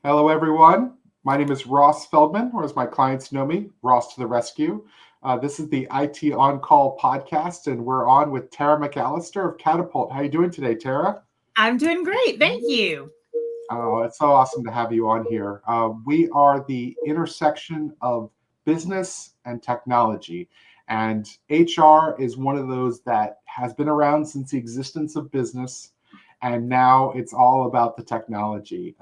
Hello, everyone. My name is Ross Feldman, or as my clients know me, Ross to the rescue. This is the IT On Call podcast, and we're on with Tara McAlister of Catapult. How are you doing today, Tara? I'm doing great. Thank you. Oh, it's so awesome to have you on here. We are the intersection of business and technology, and HR is one of those that has been around since the existence of business, and now it's all about the technology.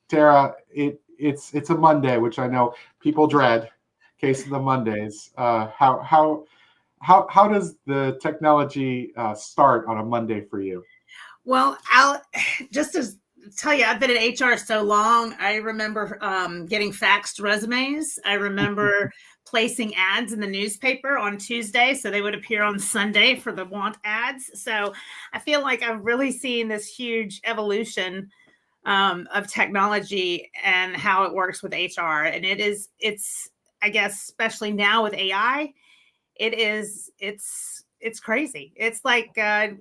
Tara, it's a Monday, which I know people dread. Case of the Mondays. How does the technology start on a Monday for you? Well, I'll just to tell you, I've been in HR so long. I remember getting faxed resumes. I remember placing ads in the newspaper on Tuesday, so they would appear on Sunday for the want ads. So I feel like I've really seen this huge evolution of technology and how it works with HR. And it's, I guess, especially now with AI, it's crazy. It's like trying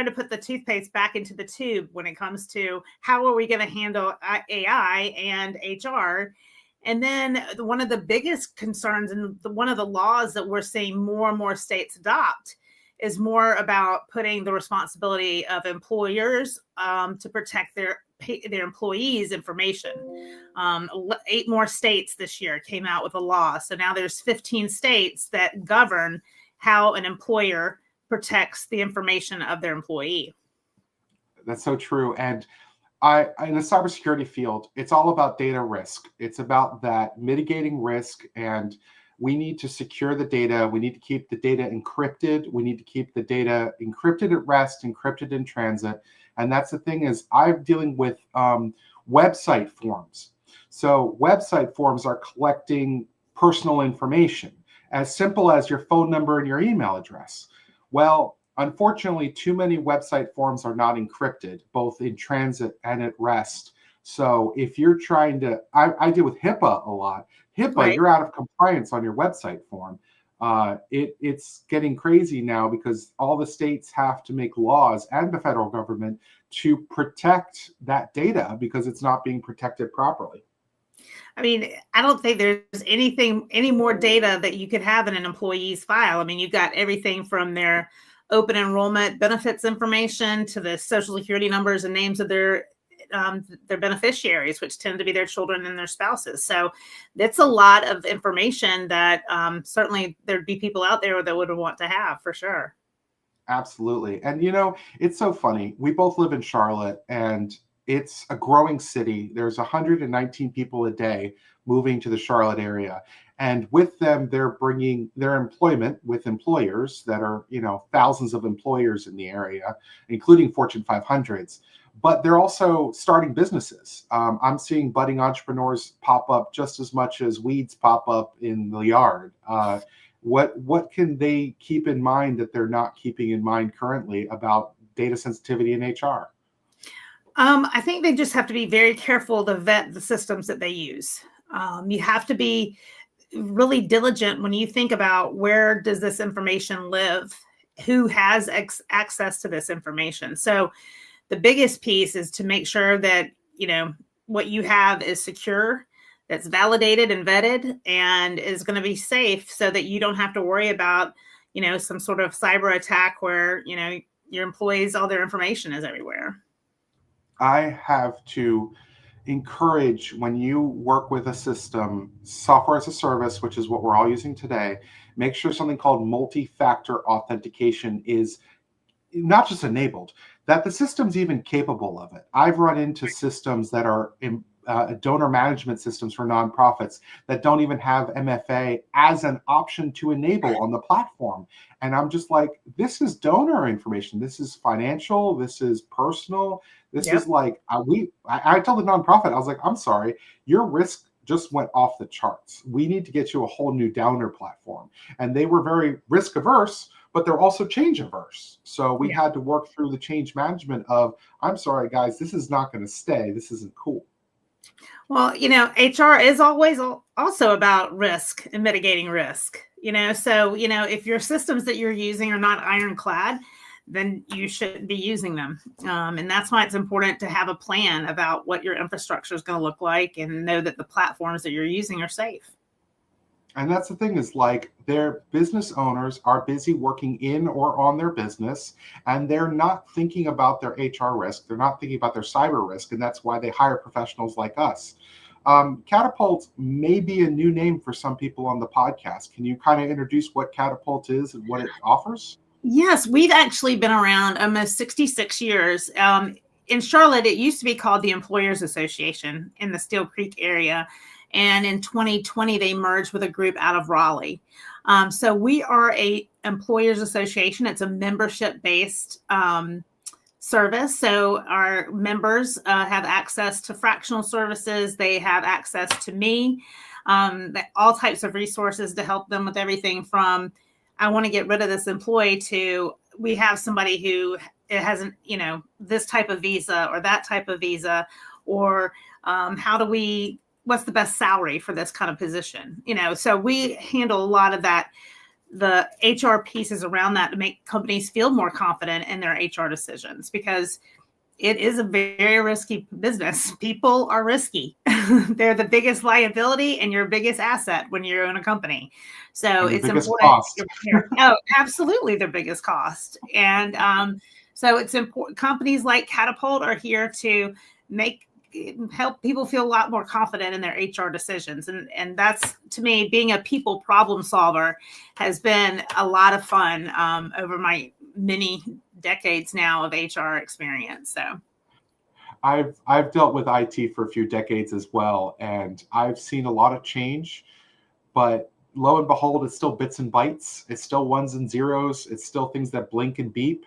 to put the toothpaste back into the tube when it comes to how are we going to handle AI and HR. And then one of the biggest concerns and one of the laws that we're seeing more and more states adopt is more about putting the responsibility of employers to protect their employees' information. 8 more states this year came out with a law. So now there's 15 states that govern how an employer protects the information of their employee. That's so true. And in the cybersecurity field, it's all about data risk. It's about that mitigating risk, and we need to secure the data. We need to keep the data encrypted. We need to keep the data encrypted at rest, encrypted in transit. And that's the thing is I'm dealing with website forms. So website forms are collecting personal information, as simple as your phone number and your email address. Well, unfortunately, too many website forms are not encrypted, both in transit and at rest. So if you're trying to, I deal with HIPAA a lot. HIPAA, Right. You're out of compliance on your website form. It's getting crazy now because all the states have to make laws, and the federal government, to protect that data because it's not being protected properly. I mean, I don't think there's any more data that you could have in an employee's file. I mean, you've got everything from their open enrollment benefits information to the social security numbers and names of their beneficiaries, which tend to be their children and their spouses. So it's a lot of information that certainly there'd be people out there that would want to have for sure. Absolutely. And it's so funny. We both live in Charlotte, and it's a growing city. There's 119 people a day moving to the Charlotte area. And with them, they're bringing their employment with employers that are, thousands of employers in the area, including Fortune 500s. But they're also starting businesses. I'm seeing budding entrepreneurs pop up just as much as weeds pop up in the yard. What can they keep in mind that they're not keeping in mind currently about data sensitivity in HR? I think they just have to be very careful to vet the systems that they use. You have to be really diligent when you think about where does this information live, who has access to this information. So the biggest piece is to make sure that, what you have is secure, that's validated and vetted, and is going to be safe so that you don't have to worry about, some sort of cyber attack where, your employees, all their information is everywhere. I have to encourage, when you work with a system, software as a service, which is what we're all using today, make sure something called multi-factor authentication is not just enabled, that the system's even capable of it. I've run into systems that are donor management systems for nonprofits that don't even have MFA as an option to enable on the platform. And I'm just like, this is donor information. This is financial. This is personal. This is like, I told the nonprofit, I was like, I'm sorry, your risk just went off the charts. We need to get you a whole new donor platform. And they were very risk averse, but they're also change averse. So we had to work through the change management of, I'm sorry, guys, this is not going to stay. This isn't cool. Well, HR is always also about risk and mitigating risk, so, if your systems that you're using are not ironclad, then you shouldn't be using them. And that's why it's important to have a plan about what your infrastructure is going to look like and know that the platforms that you're using are safe. And that's the thing is like their business owners are busy working in or on their business, and they're not thinking about their HR risk. They're not thinking about their cyber risk. And that's why they hire professionals like us. Catapult may be a new name for some people on the podcast. Can you kind of introduce what Catapult is and what it offers? Yes, we've actually been around almost 66 years. In Charlotte, it used to be called the Employers Association in the Steel Creek area. And in 2020, they merged with a group out of Raleigh. So we are a Employers Association. It's a membership-based service. So our members have access to fractional services. They have access to me, all types of resources to help them with everything from I want to get rid of this employee to we have somebody who it hasn't, this type of visa or that type of visa, or what's the best salary for this kind of position? So we handle a lot of that, the HR pieces around that to make companies feel more confident in their HR decisions, because it is a very risky business. People are risky. They're the biggest liability and your biggest asset when you own a company. So it's important. Cost. Oh, absolutely, their biggest cost. And so it's important. Companies like Catapult are here to help people feel a lot more confident in their HR decisions. And that's, to me, being a people problem solver has been a lot of fun over my many decades now of HR experience. So I've dealt with IT for a few decades as well, and I've seen a lot of change, but lo and behold, it's still bits and bytes. It's still ones and zeros. It's still things that blink and beep.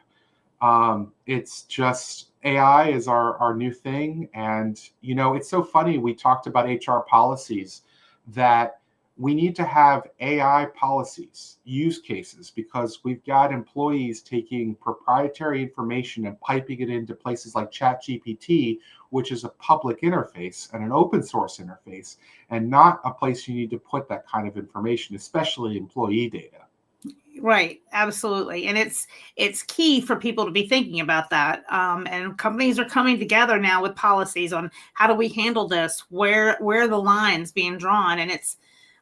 It's just AI is our new thing. And, it's so funny. We talked about HR policies, that we need to have AI policies, use cases, because we've got employees taking proprietary information and piping it into places like ChatGPT, which is a public interface and an open source interface, and not a place you need to put that kind of information, especially employee data. Right. Absolutely. And it's key for people to be thinking about that. And companies are coming together now with policies on how do we handle this? Where are the lines being drawn? And it's,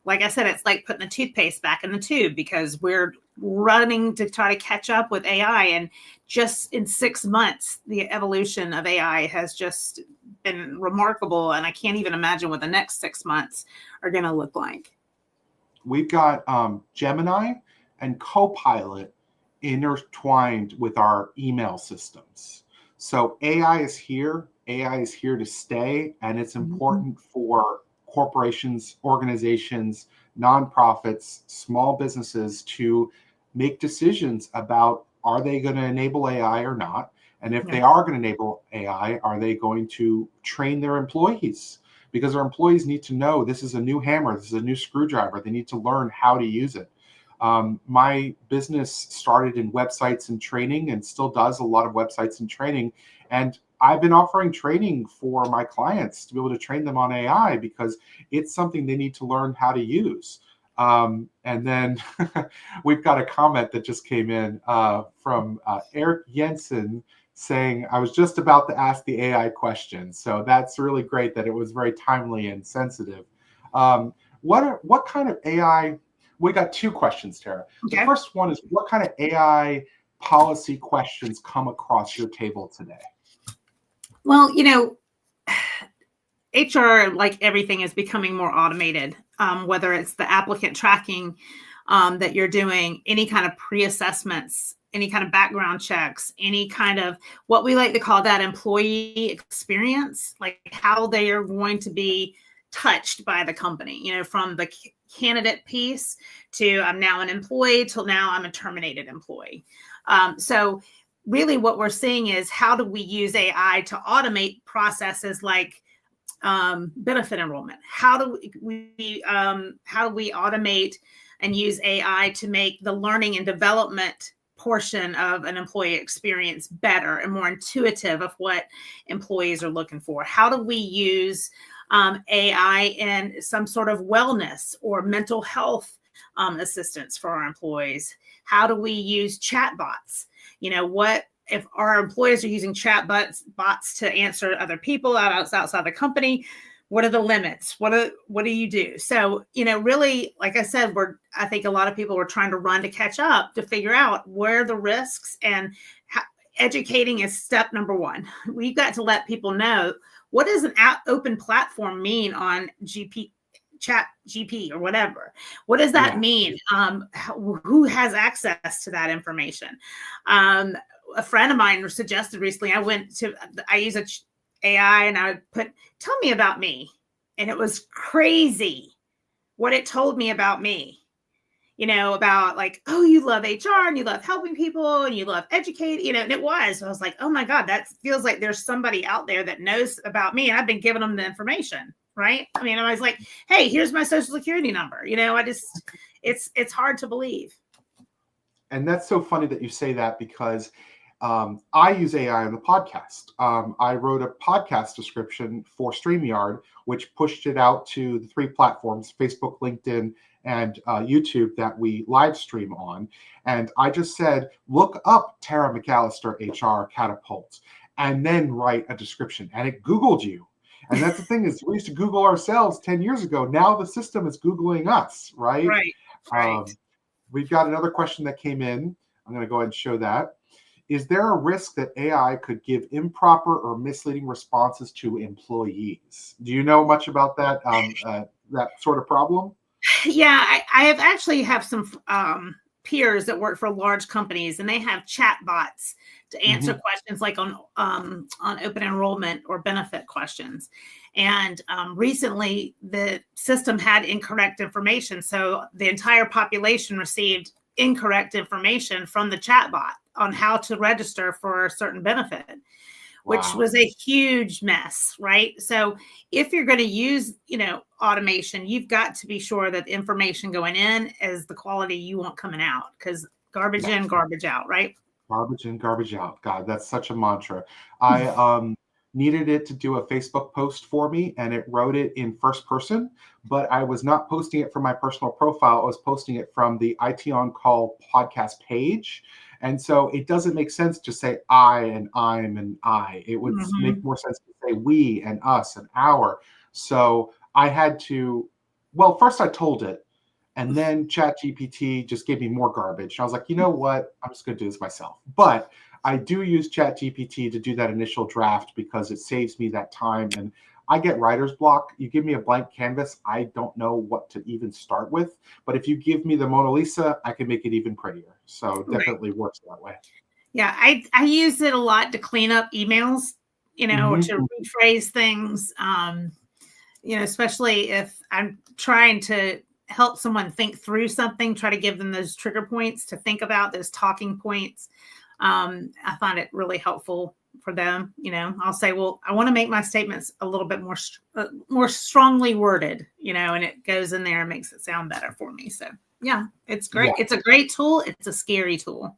like I said, it's like putting the toothpaste back in the tube, because we're running to try to catch up with AI. And just in 6 months, the evolution of AI has just been remarkable. And I can't even imagine what the next 6 months are going to look like. We've got Gemini and Copilot intertwined with our email systems. So AI is here. AI is here to stay, and it's important for corporations, organizations, nonprofits, small businesses to make decisions about, are they going to enable AI or not? And if they are going to enable AI, are they going to train their employees? Because our employees need to know this is a new hammer, this is a new screwdriver. They need to learn how to use it. My business started in websites and training, and still does a lot of websites and training. And I've been offering training for my clients to be able to train them on AI, because it's something they need to learn how to use. And then we've got a comment that just came in from Eric Jensen saying, I was just about to ask the AI question. So that's really great that it was very timely and sensitive. What kind of AI? We got two questions, Tara. Okay. The first one is, what kind of AI policy questions come across your table today? Well, HR, like everything, is becoming more automated, whether it's the applicant tracking that you're doing, any kind of pre-assessments, any kind of background checks, any kind of what we like to call that employee experience, like how they are going to be touched by the company, from the candidate piece to I'm now an employee till now I'm a terminated employee. So really what we're seeing is, how do we use AI to automate processes like benefit enrollment? How do we automate and use AI to make the learning and development portion of an employee experience better and more intuitive of what employees are looking for? How do we use AI in some sort of wellness or mental health assistance for our employees? How do we use chat bots? What if our employees are using chat bots to answer other people outside the company? What are the limits? What do you do? So, really, like I said, I think a lot of people were trying to run to catch up to figure out where the risks, and educating is step number one. We've got to let people know, what does an open platform mean on chat GP or whatever? What does that mean? Who has access to that information? A friend of mine suggested recently, I use a AI, and I would put, tell me about me. And it was crazy what it told me about me, about like, oh, you love HR and you love helping people and you love educating, and it was, I was like, oh my God, that feels like there's somebody out there that knows about me, and I've been giving them the information. Right. I mean, I was like, hey, here's my social security number. It's hard to believe. And that's so funny that you say that, because I use AI on the podcast. I wrote a podcast description for StreamYard, which pushed it out to the 3 platforms, Facebook, LinkedIn, and YouTube, that we live stream on. And I just said, look up Tara McAlister, HR Catapult, and then write a description. And it Googled you. And that's the thing, is we used to Google ourselves 10 years ago. Now the system is Googling us, right? Right. We've got another question that came in. I'm going to go ahead and show that. Is there a risk that AI could give improper or misleading responses to employees? Do you know much about that that sort of problem? Yeah, I have actually have some peers that work for large companies, and they have chat bots to answer questions like on open enrollment or benefit questions. And recently, the system had incorrect information, so the entire population received incorrect information from the chat bot on how to register for a certain benefit, which was a huge mess, right? So if you're going to use, automation, you've got to be sure that the information going in is the quality you want coming out, because garbage in, garbage out, right? Garbage in, garbage out. God, that's such a mantra. I needed it to do a Facebook post for me, and it wrote it in first person, but I was not posting it from my personal profile. I was posting it from the IT On Call podcast page. And so it doesn't make sense to say I and I'm and I. It would make more sense to say we and us and our. So I had to, well, first I told it, and then ChatGPT just gave me more garbage. I was like, you know what? I'm just going to do this myself. But I do use ChatGPT to do that initial draft, because it saves me that time. And I get writer's block. You give me a blank canvas, I don't know what to even start with. But if you give me the Mona Lisa, I can make it even prettier. So it definitely works that way. Yeah, I use it a lot to clean up emails, or to rephrase things, especially if I'm trying to help someone think through something, try to give them those trigger points to think about, those talking points. I find it really helpful for them. I'll say, well, I want to make my statements a little bit more strongly worded, and it goes in there and makes it sound better for me. So yeah, it's great. Yeah. It's a great tool. It's a scary tool.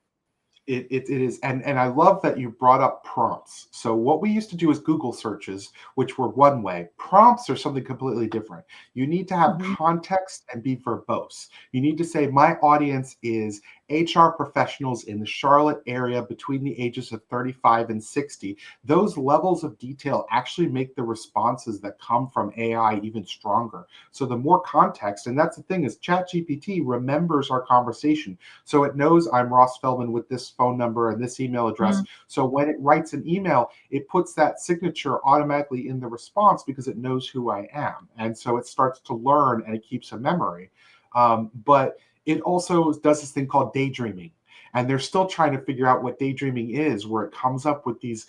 It is. And I love that you brought up prompts. So what we used to do is Google searches, which were one way. Prompts are something completely different. You need to have context and be verbose. You need to say, my audience is HR professionals in the Charlotte area between the ages of 35 and 60. Those levels of detail actually make the responses that come from AI even stronger. So the more context, and that's the thing, is ChatGPT remembers our conversation. So it knows I'm Ross Feldman with this phone number and this email address. So when it writes an email, it puts that signature automatically in the response, because it knows who I am. And so it starts to learn, and it keeps a memory. But it also does this thing called daydreaming. And they're still trying to figure out what daydreaming is, where it comes up with these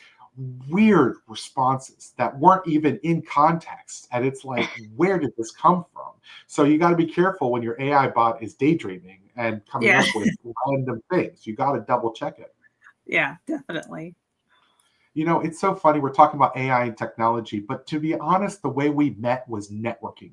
weird responses that weren't even in context. And it's like, where did this come from? So you got to be careful when your AI bot is daydreaming and coming up with random things. You got to double check it. Yeah, definitely. It's so funny. We're talking about AI and technology, but to be honest, the way we met was networking.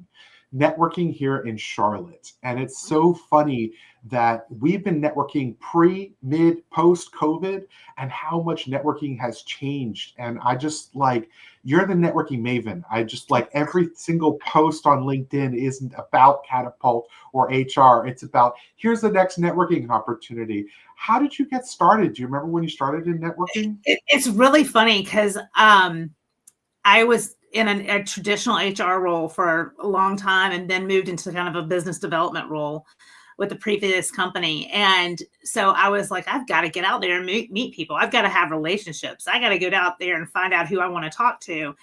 networking here in Charlotte. And it's so funny that we've been networking pre, mid, post COVID, and how much networking has changed. And I just like, you're the networking maven. I just like every single post on LinkedIn isn't about Catapult or HR. It's about, here's the next networking opportunity. How did you get started? Do you remember when you started in networking? It's really funny because I was in a traditional HR role for a long time and then moved into kind of a business development role with the previous company. And so I was like, I've got to get out there and meet people. I've got to have relationships. I got to get out there and find out who I want to talk to.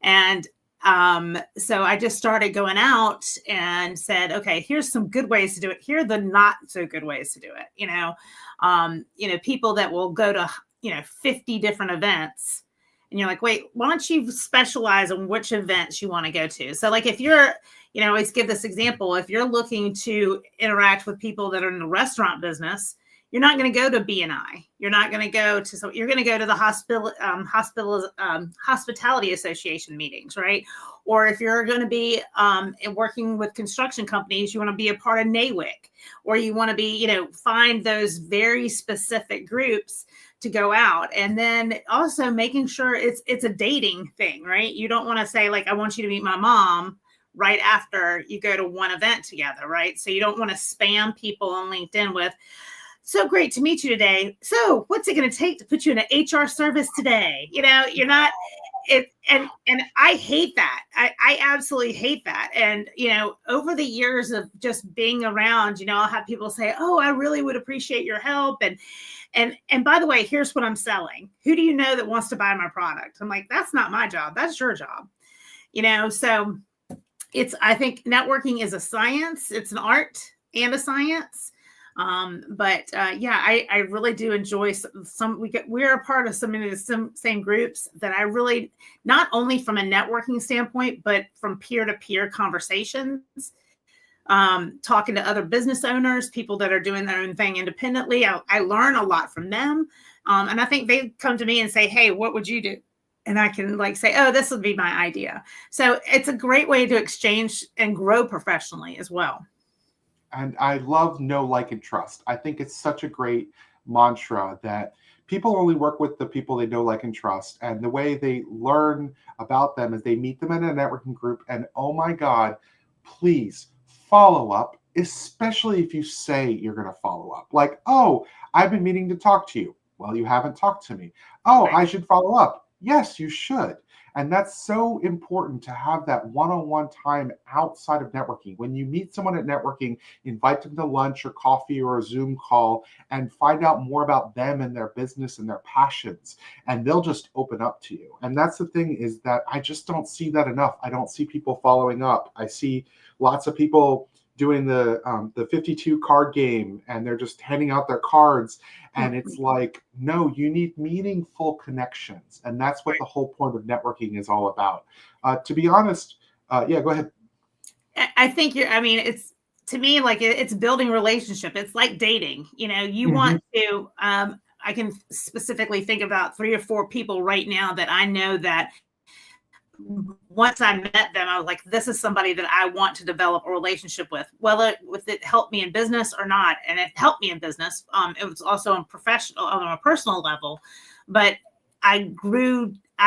And so I just started going out and said, okay, here's some good ways to do it. Here are the not so good ways to do it. People that will go to, 50 different events. And you're like, wait, why don't you specialize on which events you want to go to? So like if you're, I always give this example, if you're looking to interact with people that are in the restaurant business, you're not going to go to B&I. You're not going to go to, so you're going to go to the hospitality association meetings, right? Or if you're going to be working with construction companies, you want to be a part of NAWIC, or you want to be, find those very specific groups to go out. And then also making sure it's a dating thing, right? You don't want to say like, I want you to meet my mom right after you go to one event together, right? So you don't want to spam people on LinkedIn with, so great to meet you today. So what's it going to take to put you in an HR service today? You're not it. And I hate that. I absolutely hate that. And, over the years of just being around, I'll have people say, oh, I really would appreciate your help. And by the way, here's what I'm selling. Who do you know that wants to buy my product? I'm like, that's not my job. That's your job. So I think networking is a science. It's an art and a science. I really do enjoy we're a part of some of the same groups that I really, not only from a networking standpoint, but from peer-to-peer conversations, talking to other business owners, people that are doing their own thing independently. I learn a lot from them. And I think they come to me and say, hey, what would you do? And I can say, oh, this would be my idea. So it's a great way to exchange and grow professionally as well. And I love know, like, and trust. I think it's such a great mantra that people only work with the people they know, like, and trust. And the way they learn about them is they meet them in a networking group. And oh my God, please follow up, especially if you say you're going to follow up. Like, oh, I've been meaning to talk to you. Well, you haven't talked to me. Oh, right. I should follow up. Yes, you should. And that's so important to have that one-on-one time outside of networking. When you meet someone at networking, invite them to lunch or coffee or a Zoom call and find out more about them and their business and their passions. And they'll just open up to you. And that's the thing, is that I just don't see that enough. I don't see people following up. I see lots of people doing the 52 card game, and they're just handing out their cards. And it's like, no, you need meaningful connections. And that's what the whole point of networking is all about. To be honest, go ahead. I think it's, to me, like it's building relationship. It's like dating, you want to, I can specifically think about 3 or 4 people right now that I know that once I met them, I was like, this is somebody that I want to develop a relationship with, whether it helped me in business or not. And it helped me in business. It was also on a personal level, but I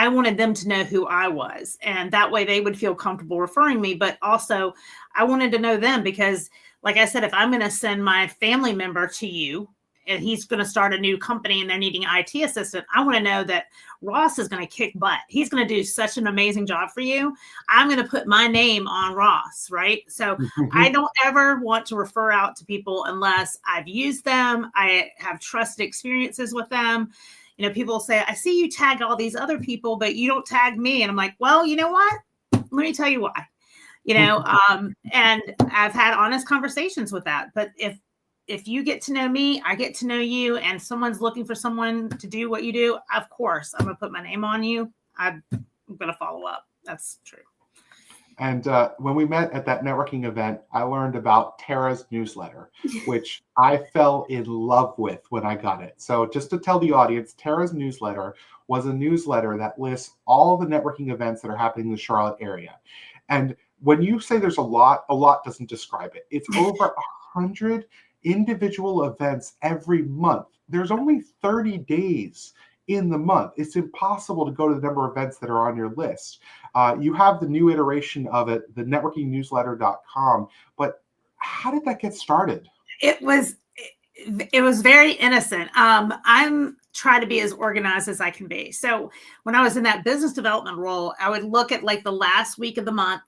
wanted them to know who I was. And that way they would feel comfortable referring me. But also I wanted to know them because, like I said, if I'm going to send my family member to you, and he's going to start a new company and they're needing an IT assistant, I want to know that Ross is going to kick butt. He's going to do such an amazing job for you. I'm going to put my name on Ross, right? So I don't ever want to refer out to people unless I've used them. I have trusted experiences with them. People say, I see you tag all these other people, but you don't tag me. And I'm like, well, you know what? Let me tell you why. And I've had honest conversations with that. But if you get to know me, I get to know you, and someone's looking for someone to do what you do, of course, I'm going to put my name on you. I'm going to follow up. That's true. And when we met at that networking event, I learned about Tara's newsletter, which I fell in love with when I got it. So just to tell the audience, Tara's newsletter was a newsletter that lists all the networking events that are happening in the Charlotte area. And when you say there's a lot doesn't describe it. It's over 100 individual events every month. There's only 30 days in the month. It's impossible to go to the number of events that are on your list. You have the new iteration of it, the networkingnewsletter.com, but how did that get started? It was very innocent. I'm trying to be as organized as I can be. So when I was in that business development role, I would look at like the last week of the month,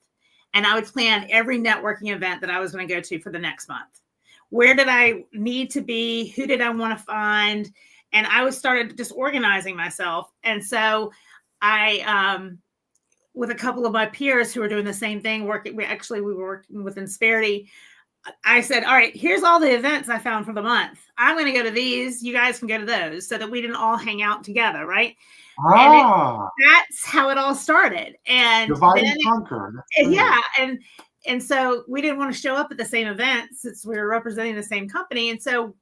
and I would plan every networking event that I was going to go to for the next month. Where did I need to be? Who did I want to find? And I started just organizing myself. And so I, with a couple of my peers who were doing the same thing, we were working with Insperity. I said, all right, here's all the events I found for the month. I'm going to go to these. You guys can go to those, so that we didn't all hang out together, right? That's how it all started. And divide and conquer. Yeah. And so we didn't want to show up at the same event since we were representing the same company. And so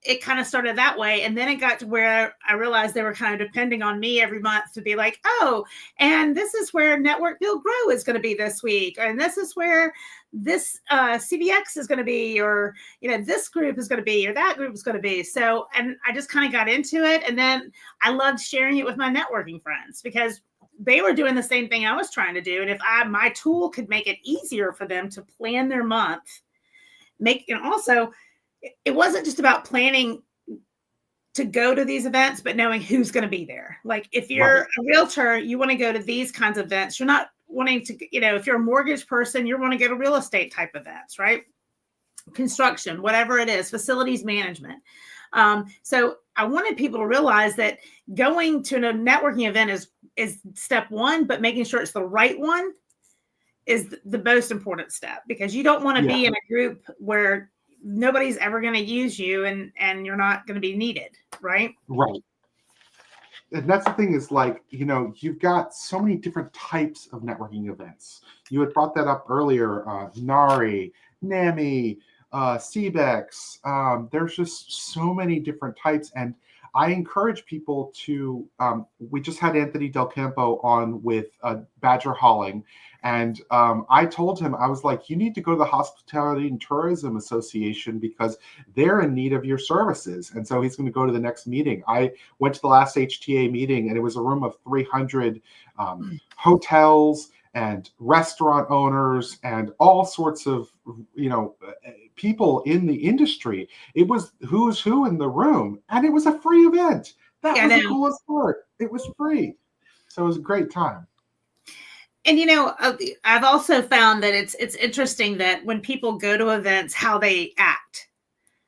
it kind of started that way. And then it got to where I realized they were kind of depending on me every month to be like, oh, and this is where Network Build Grow is going to be this week. And this is where this CBX is going to be, or, this group is going to be, or that group is going to be. So, and I just kind of got into it. And then I loved sharing it with my networking friends because they were doing the same thing I was trying to do. And if my tool could make it easier for them to plan their month, also, it wasn't just about planning to go to these events, but knowing who's going to be there. Like if you're a realtor, you want to go to these kinds of events. You're not wanting to, if you're a mortgage person, you want to go to real estate type events, right? Construction, whatever it is, facilities management. So I wanted people to realize that going to a networking event is step one, but making sure it's the right one is the most important step, because you don't want to be in a group where nobody's ever going to use you and you're not going to be needed. Right. Right. And that's the thing is like, you've got so many different types of networking events. You had brought that up earlier, NARI, NAMI, CBEX. There's just so many different types. And I encourage people to, we just had Anthony Del Campo on with Badger Hauling. And I told him, I was like, you need to go to the Hospitality and Tourism Association because they're in need of your services. And so he's going to go to the next meeting. I went to the last HTA meeting, and it was a room of 300 hotels and restaurant owners and all sorts of, people in the industry. It was who's who in the room, and it was a free event. That was the coolest part. It was free. So it was a great time. And, I've also found that it's interesting that when people go to events, how they act.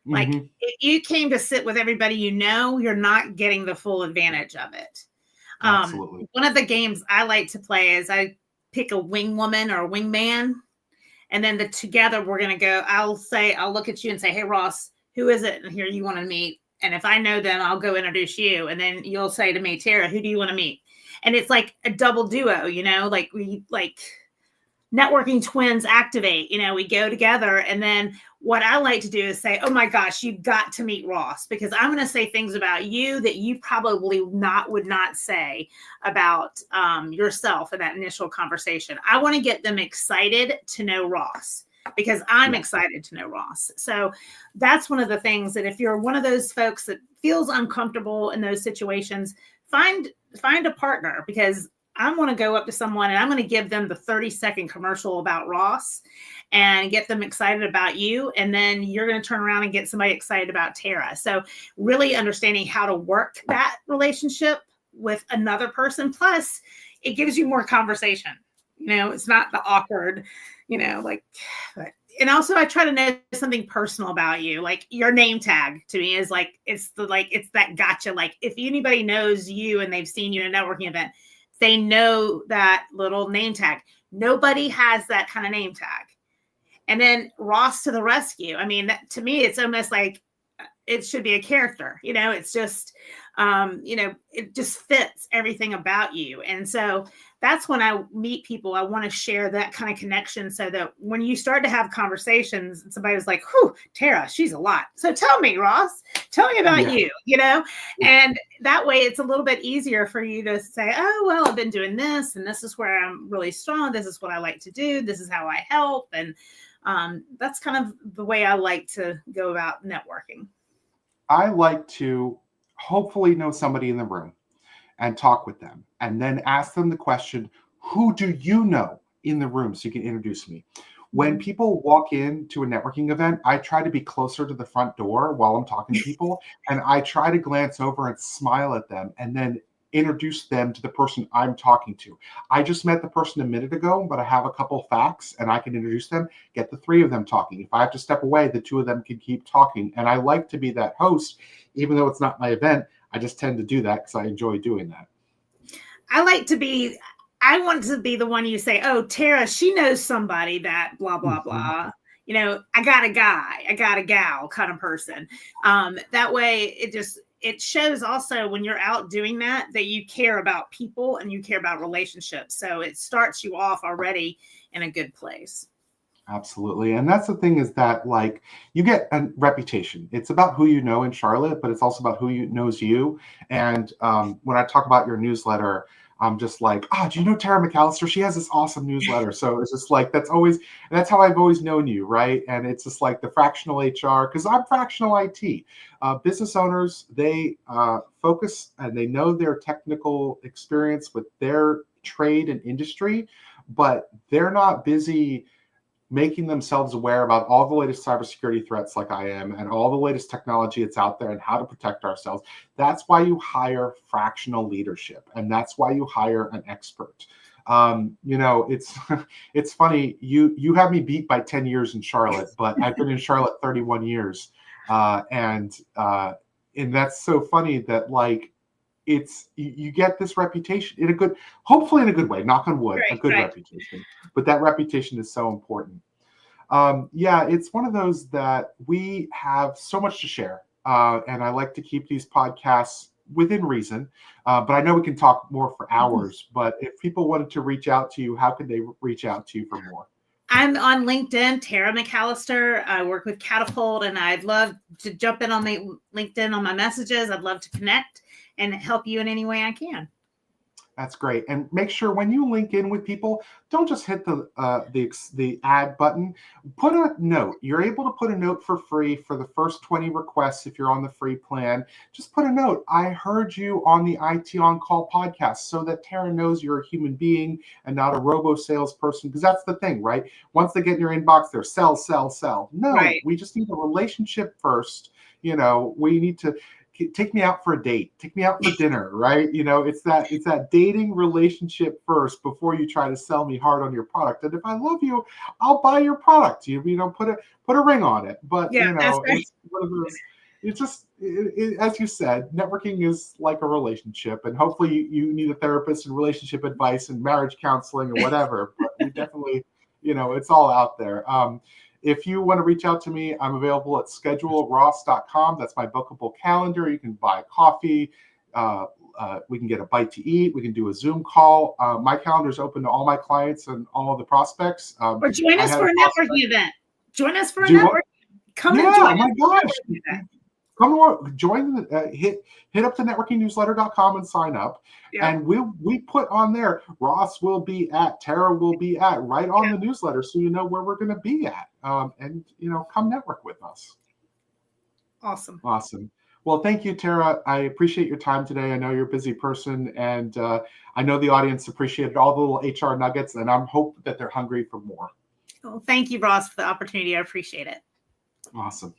Like if you came to sit with everybody, you're not getting the full advantage of it. Absolutely. One of the games I like to play is I pick a wing woman or a wingman. And then together we're going to go, I'll look at you and say, hey, Ross, who is it? And here you want to meet. And if I know them, I'll go introduce you. And then you'll say to me, Tara, who do you want to meet? And it's like a double duo, like we networking twins activate, we go together. And then what I like to do is say, oh my gosh, you've got to meet Ross, because I'm going to say things about you that you probably would not say about yourself in that initial conversation. I want to get them excited to know Ross, because I'm excited to know Ross. So that's one of the things that if you're one of those folks that feels uncomfortable in those situations, find a partner, because I want to go up to someone and I'm going to give them the 30-second commercial about Ross and get them excited about you. And then you're going to turn around and get somebody excited about Tara. So really understanding how to work that relationship with another person. Plus it gives you more conversation. It's not the awkward, and also I try to know something personal about you. Like your name tag to me is like, it's that gotcha. Like if anybody knows you and they've seen you in a networking event, they know that little name tag. Nobody has that kind of name tag. And then Ross to the rescue. I mean, to me, it's almost like it should be a character. It's just, it just fits everything about you. And so that's when I meet people, I want to share that kind of connection, so that when you start to have conversations and somebody was like, whew, Tara, she's a lot. So tell me, Ross, tell me about you, and that way it's a little bit easier for you to say, oh, well, I've been doing this, and this is where I'm really strong. This is what I like to do. This is how I help. And that's kind of the way I like to go about networking. I like to hopefully know somebody in the room and talk with them, and then ask them the question, who do you know in the room, so you can introduce me? When people walk into a networking event, I try to be closer to the front door while I'm talking to people, and I try to glance over and smile at them, and then introduce them to the person I'm talking to. I just met the person a minute ago, but I have a couple facts and I can introduce them, get the three of them talking. If I have to step away, the two of them can keep talking. And I like to be that host, even though it's not my event. I just tend to do that because I enjoy doing that. I want to be the one you say, oh, Tara, she knows somebody that blah, blah, blah. I got a guy, I got a gal kind of person. That way it shows also when you're out doing that you care about people and you care about relationships. So it starts you off already in a good place. Absolutely. And that's the thing, is that like you get a reputation. It's about who you know in Charlotte, but it's also about who knows you. And when I talk about your newsletter, I'm just like, do you know Tara McAlister? She has this awesome newsletter. So it's just like, that's how I've always known you, right? And it's just like the fractional HR, because I'm fractional IT. Business owners, they focus and they know their technical experience with their trade and industry, but they're not busy making themselves aware about all the latest cybersecurity threats like I am, and all the latest technology that's out there and how to protect ourselves. That's why you hire fractional leadership, and that's why you hire an expert. It's funny, you have me beat by 10 years in Charlotte, but I've been in Charlotte 31 years. And that's so funny that like, you get this reputation hopefully in a good way, knock on wood, a good reputation, but that reputation is so important. It's one of those that we have so much to share, and I like to keep these podcasts within reason, but I know we can talk more for hours. But if people wanted to reach out to you, how could they reach out to you for more? I'm on LinkedIn, Tara McAlister. I work with Catapult, and I'd love to jump in on my LinkedIn on my messages. I'd love to connect and help you in any way I can. That's great. And make sure when you link in with people, don't just hit the add button. Put a note. You're able to put a note for free for the first 20 requests if you're on the free plan. Just put a note. I heard you on the IT On Call podcast, so that Tara knows you're a human being and not a robo salesperson. Because that's the thing, right? Once they get in your inbox, they're sell, sell, sell. No, we just need a relationship first. We need to take me out for a date, take me out for dinner, right? It's that dating relationship first before you try to sell me hard on your product. And if I love you, I'll buy your product. Put a ring on it. But it's one of those. It's just as you said, networking is like a relationship, and hopefully you need a therapist and relationship advice and marriage counseling or whatever. But we definitely, it's all out there. If you want to reach out to me, I'm available at scheduleross.com. That's my bookable calendar. You can buy coffee. We can get a bite to eat. We can do a Zoom call. My calendar is open to all my clients and all of the prospects. Or join us for a networking event. Join us for a networking. Come and join us. Oh my gosh. Come on, join hit up the networkingnewsletter.com and sign up. Yeah. And we put on there, Ross will be at, Tara will be at, right on the newsletter, so you know where we're going to be at. And come network with us. Awesome. Well, thank you, Tara. I appreciate your time today. I know you're a busy person, and I know the audience appreciated all the little HR nuggets, and I'm hoping that they're hungry for more. Well, thank you, Ross, for the opportunity. I appreciate it. Awesome.